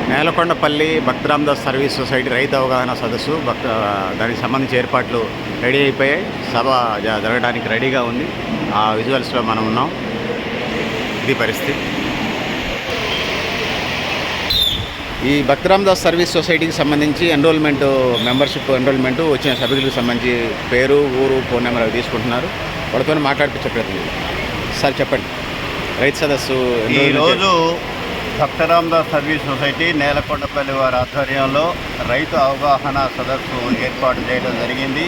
నేలకొండపల్లి భక్త Ramdas service society రైతు అవగాహన సదస్సు దానికి సంబంధించి ఏర్పాట్లు రెడీ అయిపోయాయి. సభ జరగడానికి రెడీగా ఉంది. ఆ విజువల్స్లో మనం ఉన్నాం. ఇది పరిస్థితి. ఈ భక్త రామదాస్ సర్వీస్ సొసైటీకి సంబంధించి మెంబర్షిప్ ఎన్రోల్మెంట్ వచ్చిన సభ్యులకు సంబంధించి పేరు, ఊరు, ఫోన్ నెంబర్ అవి తీసుకుంటున్నారు. వాళ్ళతో మాట్లాడిపించే ప్రయత్నం. సార్ చెప్పండి, రైతు సదస్సు ఈరోజు భక్త రామదాస్ సర్వీస్ సొసైటీ నేలకొండపల్లి వారి ఆధ్వర్యంలో రైతు అవగాహన సదస్సు ఏర్పాటు చేయడం జరిగింది.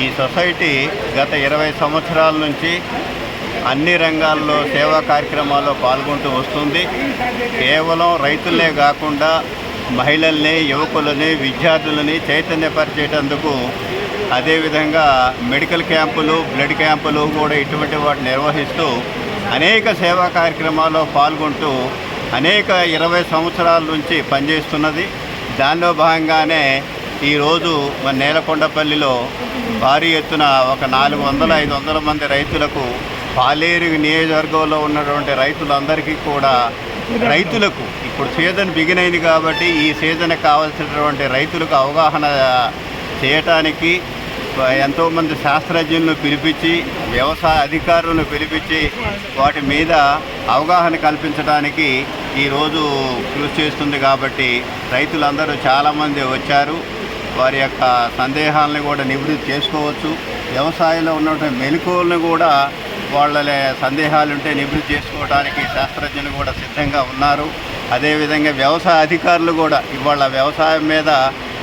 ఈ సొసైటీ గత 20 సంవత్సరాల నుంచి అన్ని రంగాల్లో సేవా కార్యక్రమాల్లో పాల్గొంటూ వస్తుంది. కేవలం రైతులనే కాకుండా మహిళల్ని, యువకులని, విద్యార్థులని చైతన్యపరిచేటందుకు, అదేవిధంగా మెడికల్ క్యాంపులు, బ్లడ్ క్యాంపులు కూడా ఇటువంటి వాటిని నిర్వహిస్తూ అనేక సేవా కార్యక్రమాల్లో పాల్గొంటూ 20 సంవత్సరాల నుంచి పనిచేస్తున్నది. దానిలో భాగంగానే ఈరోజు మన నేలకొండపల్లిలో భారీ ఎత్తున ఒక 400-500 మంది రైతులకు, పాలేరు నియోజకవర్గంలో ఉన్నటువంటి రైతులందరికీ కూడా, రైతులకు ఇప్పుడు సీజన్ బిగిన్ అయింది కాబట్టి ఈ సీజన్కి కావాల్సినటువంటి రైతులకు అవగాహన చేయటానికి ఎంతోమంది శాస్త్రజ్ఞులను పిలిపించి, వ్యవసాయ అధికారులను పిలిపించి వాటి మీద అవగాహన కల్పించడానికి ఈరోజు కృషి చేస్తుంది. కాబట్టి రైతులందరూ చాలామంది వచ్చారు. వారి యొక్క సందేహాలను కూడా నివృత్తి చేసుకోవచ్చు. వ్యవసాయంలో ఉన్నటువంటి మెలకువలను కూడా వాళ్ళ సందేహాలుంటే నివృత్తి చేసుకోవడానికి శాస్త్రజ్ఞులు కూడా సిద్ధంగా ఉన్నారు. అదేవిధంగా వ్యవసాయ అధికారులు కూడా ఇవాళ వ్యవసాయం మీద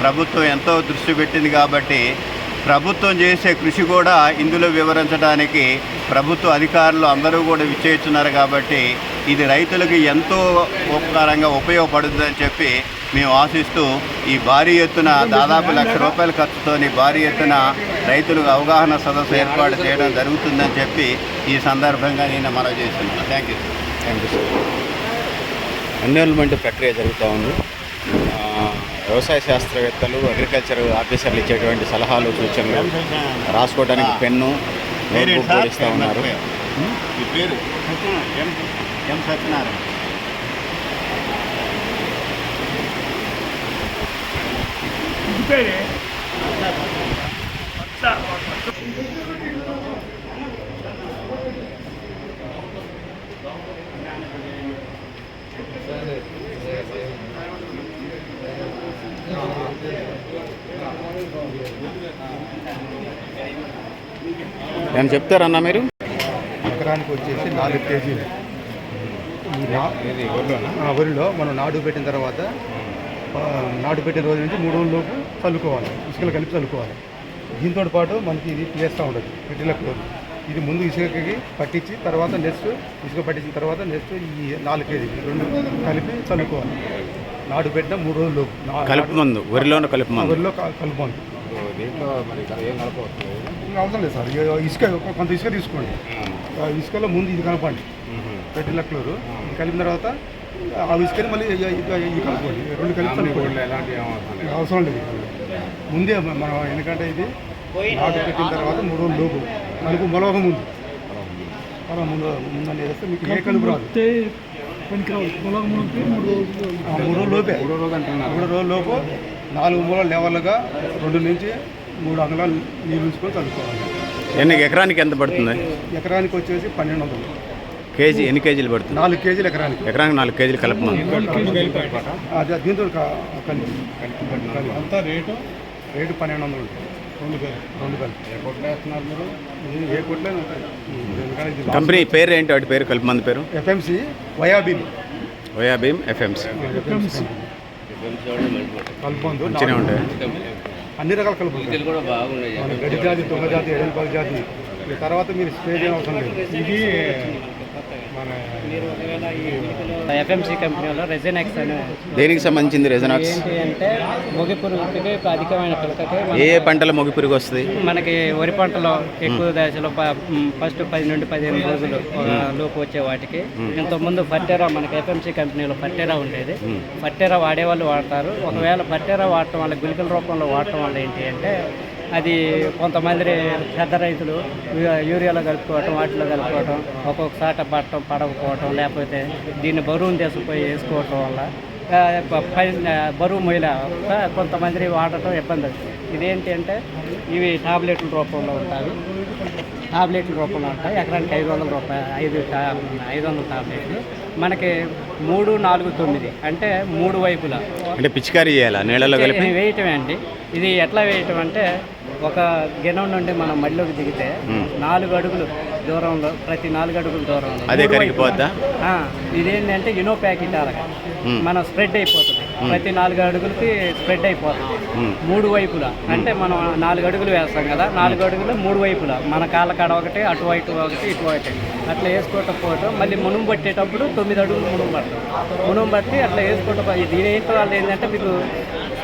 ప్రభుత్వం ఎంతో దృష్టి పెట్టింది కాబట్టి ప్రభుత్వం చేసే కృషి కూడా ఇందులో వివరించడానికి ప్రభుత్వ అధికారులు అందరూ కూడా విచ్చేస్తున్నారు. కాబట్టి ఇది రైతులకు ఎంతో ఉపకారంగా ఉపయోగపడుతుందని చెప్పి మేము ఆశిస్తూ ఈ భారీ ఎత్తున దాదాపు ₹1,00,000 ఖర్చుతోని భారీ ఎత్తున రైతులకు అవగాహన సదస్సు ఏర్పాటు చేయడం జరుగుతుందని చెప్పి ఈ సందర్భంగా నేను మనవి చేస్తున్నాను. Thank you sir. ఎన్రోల్మెంట్ ప్రక్రియ జరుగుతూ ఉంది. వ్యవసాయ శాస్త్రవేత్తలు, అగ్రికల్చర్ ఆఫీసర్లు ఇచ్చేటువంటి సలహాలు, సూచనలు రాసుకోవడానికి పెన్ను, నోట్బుక్ ఇస్తూ ఉన్నారు. పేరు ఎం సత్యనారాయణ. ఏం చెప్తారన్నా మీరు? ఎకరానికి వచ్చేసి 4 కేజీలు వరిలో మనం నాటు పెట్టిన తర్వాత, నాటు పెట్టిన రోజు నుంచి 3 రోజులలోపు చల్లుకోవాలి. ఇసుకలు కలిపి చల్లుకోవాలి. దీంతో పాటు మనకి ఇది చేస్తూ ఉంటుంది పెట్టిలకు. ఇది ముందు ఇసుకకి పట్టించి తర్వాత నెక్స్ట్ ఇసుక పట్టించిన తర్వాత నెక్స్ట్ ఈ 4 కేజీలు 2 కలిపి చల్లుకోవాలి. నాటు పెట్టిన 3 రోజులలోపు కలుపు మందు, వరిలో కలుపు మందు. దీంట్లో మరి ఏం కలపవచ్చు అవసరం లేదు సార్. ఇసుక కొంత ఇసుక తీసుకోండి. ఇసుకలో ముందు ఇది కలపండి, పెట్టిలక్లోరు కలిపిన తర్వాత ఆ ఇసుకని మళ్ళీ ఇది కలుపుకోండి. 2 కలిపి ఎలాంటి అవసరం లేదు ముందే మనం. ఎందుకంటే ఇది నాటు పెట్టిన తర్వాత 3 రోజులు లోపు కలుపు మొలక ముందు ముందని వేస్తే మీకు ఏ కలుపు రాదు. 3 రోజుల లోపే 3 రోజుల లోపు 4 మూలల లెవెల్గా 2 నుంచి 3 అంగుళాలు నీళ్ళు ఉంచుకొని చదువుకోవాలి. ఎకరానికి ఎంత పడుతుంది? ఎకరానికి వచ్చేసి 1200 కేజీ. ఎన్ని కేజీలు పడుతుంది? 4 కేజీలు ఎకరానికి. 4 కేజీలు కలుపు మందు. అదే దీంతో అంతా రేటు 1200 ఉంటుంది. 2 కలిపి. ఏ కొట్లే ఉంటాయి. కంపెనీ పేరు ఏంటి? వాటి పేరు, కలుపు మంది పేరు? FMC వయాబీమ్. FMC కలుపు మందు మంచిగా ఉంటాయి. అన్ని రకాల కలుపు గడి జాతి, దొంగ జాతి, ఎడల్పాల జాతి. తర్వాత మీరు స్ప్రే చేయడం అవసరం లేదు. ఇది మన FMC కంపెనీలో రెజినాక్స్ అనే. దేనికి సంబంధించింది రెజినాక్స్? ఏంటి అంటే మొగి పురుగుకి అధికమైన పిలకకి. ఏ పంటలో మొగి పురుగు వస్తుంది? మనకి వరి పంటలో ఎక్కువ దశలో ఫస్ట్ 10 నుండి 15 రోజులు లోపు వచ్చే వాటికి. ఇంతకుముందు ఫర్టెరా, మనకి FMC కంపెనీలో ఫర్టెరా ఉండేది. ఫర్టెరా వాడేవాళ్ళు వాడతారు. ఒకవేళ ఫర్టెరా వాడటం వల్ల, గుళికల రూపంలో వాడటం వల్ల ఏంటి అంటే అది కొంతమంది పెద్ద రైతులు యూరియాలో కలుపుకోవటం, వాటిలో కలుపుకోవటం, ఒక్కొక్కసారి పట్టడం పడకపోవటం, లేకపోతే దీన్ని బరువును తీసుకుపోయి వేసుకోవటం వల్ల బరువు మొయ్యల కొంతమంది వాడటం ఇబ్బంది అవుతుంది. ఇదేంటి అంటే ఇవి టాబ్లెట్ల రూపంలో ఉంటాయి. టాబ్లెట్ల రూపంలో ఉంటాయి. ఎకరానికి 500 రూపాయలు 500 టాబ్లెట్లు మనకి 3, 4, 9 అంటే 3 వైపులా అంటే పిచికారీ చేయాలా నీళ్ళలో కలిపి వేయటమే అండి. ఇది ఎట్లా వేయటం అంటే ఒక గిన్నె నుండి మనం మడిలోకి దిగితే 4 అడుగులు దూరంలో, ప్రతి 4 అడుగుల దూరంలో అదే కరిగిపోద్దా? ఇదేంటంటే ఇనో ప్యాకెట్ అలాగా మనం స్ప్రెడ్ అయిపోతుంది. ప్రతి 4 అడుగులకి స్ప్రెడ్ అయిపోతుంది 3 వైపులా. అంటే మనం 4 అడుగులు వేస్తాం కదా, 4 అడుగులు 3 వైపులా మన కాళ్ళ కాడ ఒకటి, అటు ఒకటి, ఇటు ఒకటి అట్లా వేసుకోవటం పోవటం. మళ్ళీ మునుము పట్టేటప్పుడు 9 అడుగులు మునుము పడతాం. మునుము బట్టి అట్లా వేసుకోవటం. దీని వాళ్ళు ఏంటంటే మీకు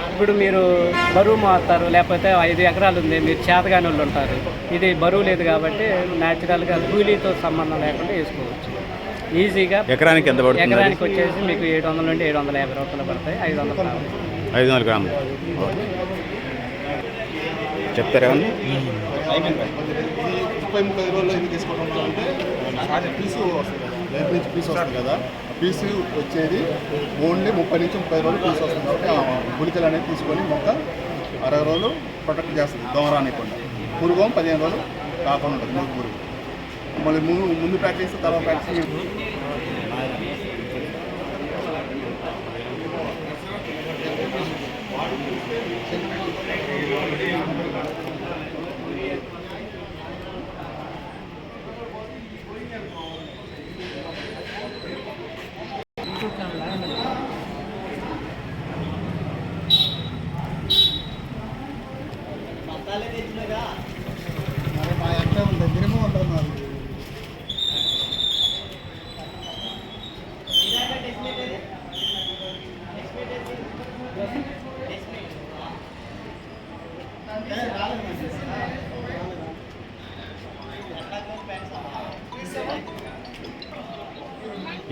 ఇప్పుడు మీరు బరువు మారుతారు, లేకపోతే 5 ఎకరాలు ఉంది, మీరు చేతగాని వాళ్ళు ఉంటారు. ఇది బరువు లేదు కాబట్టి న్యాచురల్గా కూలీతో సంబంధం లేకుండా వేసుకోవచ్చు ఈజీగా. ఎకరానికి ఎంత పడుతుంది? ఎకరానికి వచ్చేసి మీకు 700 నుండి 750 రూపాయలు పడతాయి. 500 గ్రాములు చెప్తారా? 30-30 రోజుల్లో ఇది తీసుకోవడం అంటే పీసు వస్తుంది కదా, రేపు నుంచి పీసు వస్తుంది కదా, పీసు వచ్చేది ఓన్లీ 30 నుంచి 30 రోజులు పీసు వస్తుంది కాబట్టి ఆ గుళికలు అనేది తీసుకొని మొక్క 60 రోజులు ప్రొటెక్ట్ చేస్తుంది దోమ రానికుండా. పురుగు 15 రోజులు కాకుండా ఉంటుంది పురుగు. మళ్ళీ ముందు ప్రాక్టీస్ తర్వాత ప్రాక్టీస్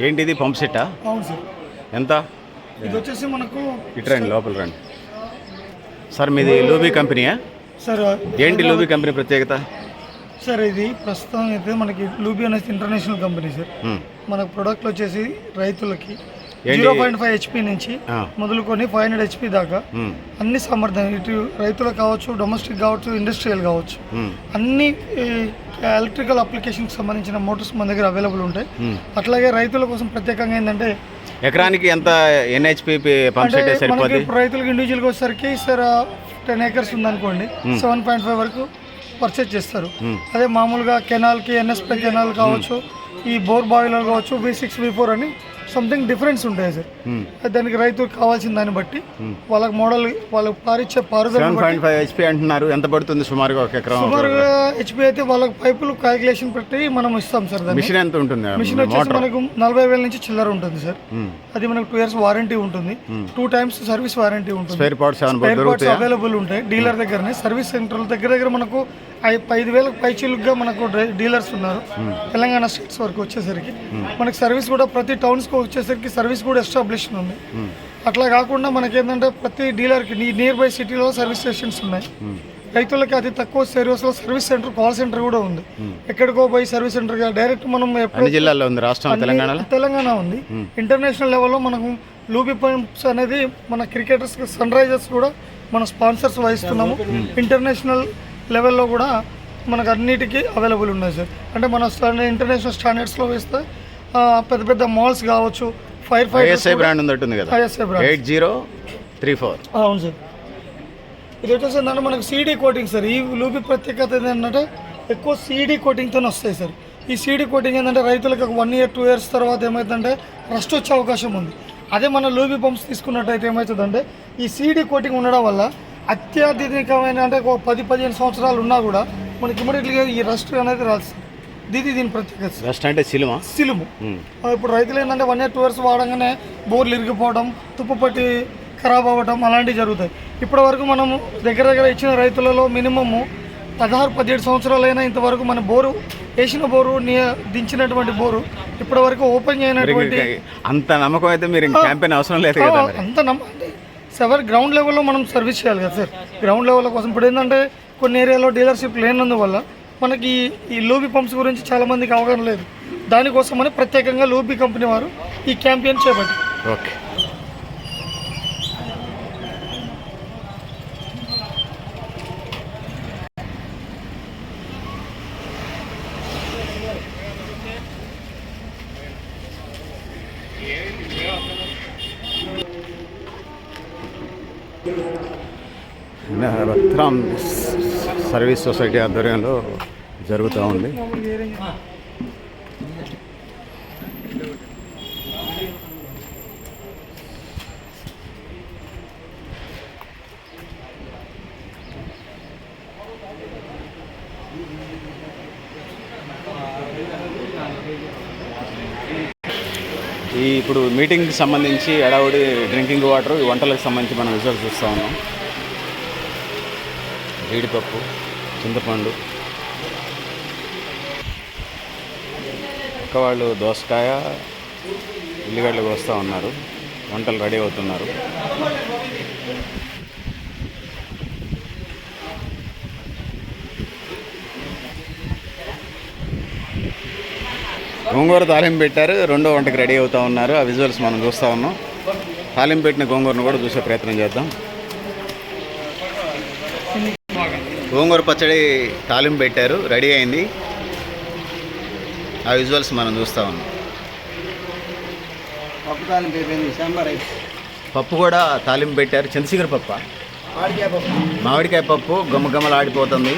ఏంటిది పంప్ సెట్టా? అవును సార్. ఎంత? ఇది వచ్చేసి మనకు ఇటు రండి, లోపల రండి సార్. మీది లూబీ కంపెనీయా సార్? ఏంటి లూబీ కంపెనీ ప్రత్యేకత? సార్ ఇది ప్రస్తుతం అయితే మనకి లూబీ అనేది ఇంటర్నేషనల్ కంపెనీ సార్. మన ప్రొడక్ట్లు వచ్చేసి రైతులకి 0.5 HP నుంచి మొదలుకొని 500 HP దాకా అన్ని సామర్థ్యం, ఇటు రైతులకు కావచ్చు, డొమెస్టిక్ కావచ్చు, ఇండస్ట్రియల్ కావచ్చు, అన్ని ఎలక్ట్రికల్ అప్లికేషన్కి సంబంధించిన మోటార్స్ మన దగ్గర అవైలబుల్ ఉంటాయి. అట్లాగే రైతుల కోసం ప్రత్యేకంగా ఏంటంటే ఎకరానికి ఎంత NHP పంప్ సెట్ సరిపోతుంది? రైతులకు ఇండివిజువల్గా వచ్చేసరికి సార్ 10 acres ఉందనుకోండి 7.5 వరకు పర్చేజ్ చేస్తారు. అదే మామూలుగా కెనాల్కి NSP కెనాల్ కావచ్చు, ఈ బోర్ బాయిలర్ కావచ్చు, V6 V4 అని సంథింగ్ డిఫరెన్స్ ఉంటాయి సార్. దానికి రైతుకు కావాల్సిన దాన్ని బట్టి వాళ్ళకి మోడల్ వాళ్ళకి పారిచ్చే పారుదల 7.5 HP అంటున్నారు. ఎంత పడుతుంది సుమారుగా ఒక ఎకరం? సుమారుగా HP అయితే వాళ్ళకి పైపులు క్యాలిక్యులేషన్ పెట్టి మనం ఇస్తాం సార్. మిషన్ ఎంత ఉంటుంది? మిషన్ వచ్చేసి మనకు 40,000 నుంచి చిల్లర ఉంటుంది సార్. అది మనకు 2 years వారంటీ ఉంటుంది, 2 times సర్వీస్ వారంటీ ఉంటుంది. స్పేర్ పార్ట్స్ అవైలబుల్ ఉంటాయి డీలర్ దగ్గరనే. సర్వీస్ సెంటర్ దగ్గర మనకు 5,000 పైచీలుగా మనకు డీలర్స్ ఉన్నారు తెలంగాణ స్టేట్స్ వరకు వచ్చేసరికి. మనకి సర్వీస్ కూడా ప్రతి టౌన్స్కి వచ్చేసరికి సర్వీస్ కూడా ఎస్టాబ్లిషన్ ఉంది. అట్లా కాకుండా మనకేంటంటే ప్రతి డీలర్కి నియర్ బై సిటీలో సర్వీస్ స్టేషన్స్ ఉన్నాయి. రైతులకి అతి తక్కువ సర్వీస్లో సర్వీస్ సెంటర్, కాల్ సెంటర్ కూడా ఉంది. ఎక్కడికో పోయి సర్వీస్ సెంటర్ డైరెక్ట్ మనం జిల్లాలో ఉంది, రాష్ట్రం తెలంగాణ ఉంది. ఇంటర్నేషనల్ లెవెల్లో మనకు లూబీ పంప్స్ అనేది మన క్రికెటర్స్, సన్ రైజర్స్ కూడా మన స్పాన్సర్స్ వహిస్తున్నాము. ఇంటర్నేషనల్ లెవెల్లో కూడా మనకు అన్నిటికీ అవైలబుల్ ఉన్నాయి సార్. అంటే మన ఇంటర్నేషనల్ స్టాండర్డ్స్లో వేస్తే పెద్ద పెద్ద మాల్స్ కావచ్చు, ఫైర్ ఫైటర్ బ్రాండ్ ఉంది కదా, 8034. అవును సార్. ఇది వచ్చేసి ఏంటంటే మనకు CD కోటింగ్ సార్. ఈ లూబీ ప్రత్యేకత ఏంటంటే ఎక్కువ CD కోటింగ్తో వస్తాయి సార్. ఈ CD కోటింగ్ ఏంటంటే రైతులకు 1 year 2 years తర్వాత ఏమవుతుందంటే రస్ట్ వచ్చే అవకాశం ఉంది. అదే మన లూబీ పంప్స్ తీసుకున్నట్టయితే ఏమవుతుందంటే ఈ CD కోటింగ్ ఉండడం వల్ల అత్యాధునికమైన అంటే ఒక 10-15 సంవత్సరాలు ఉన్నా కూడా మనకి ఇమీడియట్గా ఈ రస్ట్ అనేది రాదు. దీని ప్రత్యేకత. రస్ట్ అంటే సిలుము. ఇప్పుడు రైతులు ఏంటంటే 1 year 2 years వాడగానే బోర్లు ఇరిగిపోవడం, తుప్పు పట్టి ఖరాబ్ అవ్వడం అలాంటివి జరుగుతాయి. ఇప్పటి వరకు మనము దగ్గర ఇచ్చిన రైతులలో మినిమము 16-17 సంవత్సరాలైనా ఇంతవరకు మన బోరు వేసిన బోరు దించినటువంటి బోరు ఇప్పటి వరకు ఓపెన్ చేయనటువంటి అంత నమ్మకం అయితే మీరు క్యాంపెయిన్ అవసరం లేదు కదా. అంత నమ్మకం సెవెర్ గ్రౌండ్ లెవెల్లో మనం సర్వీస్ చేయాలి కదా సార్. గ్రౌండ్ లెవెల్ కోసం ఇప్పుడు ఏంటంటే కొన్ని ఏరియాలో డీలర్షిప్ లేనందువల్ల మనకి ఈ లూబీ పంప్స్ గురించి చాలామందికి అవగాహన లేదు. దానికోసమని ప్రత్యేకంగా లూబీ కంపెనీ వారు ఈ క్యాంపెయిన్ చేపట్టారు. ఓకే. భక్తరామ్ సర్వీస్ సొసైటీ ఆధ్వర్యంలో జరుగుతూ ఉంది. ఇప్పుడు మీటింగ్కి సంబంధించి ఎడావుడి డ్రింకింగ్ వాటర్, వంటలకు సంబంధించి మనం రిజల్ట్ చూస్తూ ఉన్నాం. జీడిపప్పు, చింతపండు, పక్క వాళ్ళు దోసకాయ, ఉల్లిగడ్డలు వస్తూ ఉన్నారు. వంటలు రెడీ అవుతున్నారు. గోంగూర తాలింపు పెట్టారు. రెండో వంటకి రెడీ అవుతూ ఉన్నారు. ఆ విజువల్స్ మనం చూస్తూ ఉన్నాం. తాలింపు పెట్టిన గోంగూరను కూడా చూసే ప్రయత్నం చేద్దాం. గోంగూర పచ్చడి తాలింపు పెట్టారు, రెడీ అయింది. ఆ విజువల్స్ మనం చూస్తూ ఉన్నాం. పప్పు తాలింపు అయిపోయింది, సాంబార్ అయిపోయింది. పప్పు కూడా తాలింపు పెట్టారు. చింతచిగురు పప్ప, మామిడికాయ పప్పు గమ్మగమ్మలు ఆడిపోతుంది.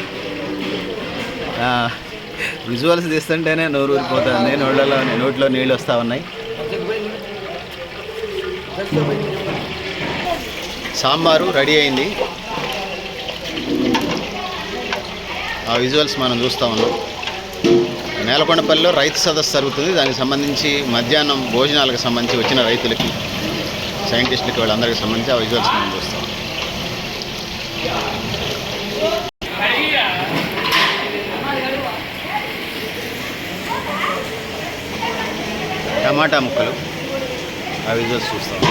విజువల్స్ తీస్తుంటేనే నోరు ఊరిపోతుంది. నోట్లో నీళ్ళు వస్తూ ఉన్నాయి. సాంబారు రెడీ అయింది. ఆ విజువల్స్ మనం చూస్తూ ఉన్నాం. నేలకొండపల్లిలో రైతు సదస్సు జరుగుతుంది. దానికి సంబంధించి మధ్యాహ్నం భోజనాలకు సంబంధించి వచ్చిన రైతులకి, సైంటిస్టులకి, వాళ్ళందరికీ సంబంధించి ఆ విజువల్స్ మనం చూస్తాం. టమాటా ముక్కలు, ఆ విజువల్స్ చూస్తాం.